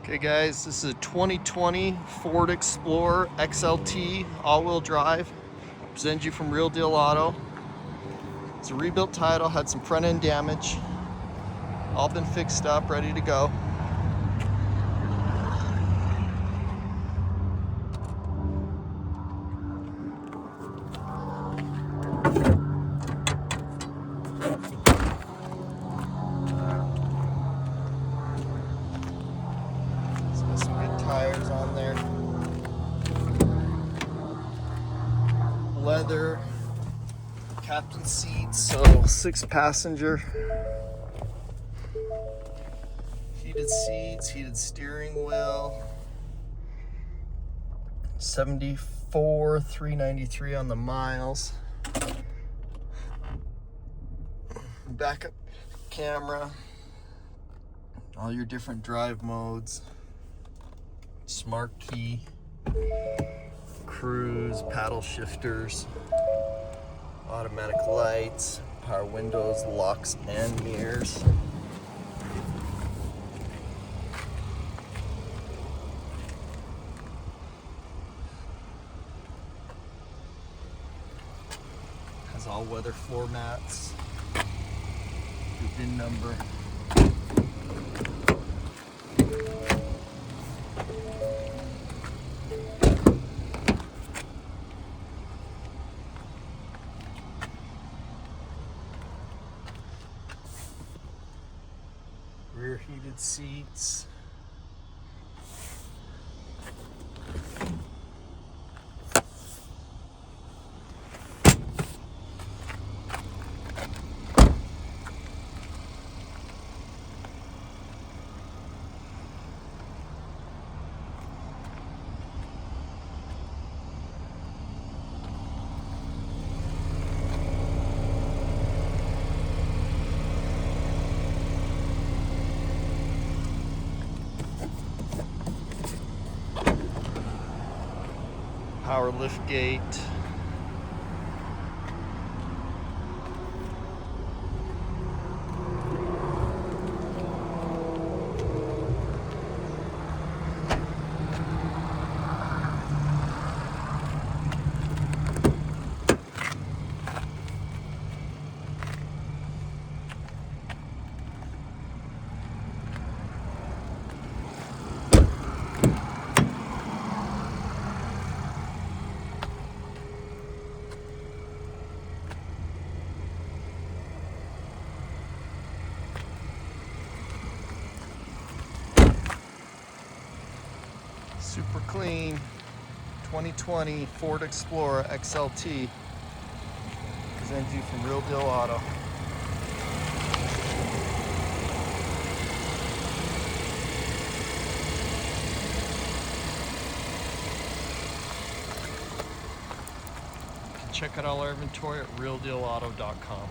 Okay guys, this is a 2020 Ford Explorer XLT all-wheel drive. Presented you from Real Deal Auto. It's a rebuilt title, had some front end damage. All been fixed up, ready to go. Some good tires on there. Leather Capitan seats, so 6-passenger. Heated seats, heated steering wheel. 74,393 on the miles. Backup camera. All your different drive modes. Smart key. Cruise, paddle shifters. Automatic lights, power windows, locks and mirrors. Has all weather floor mats. Your VIN number. Rear heated seats. Power lift gate. Super clean 2020 Ford Explorer XLT. Presented you from Real Deal Auto. Check out all our inventory at realdealauto.com.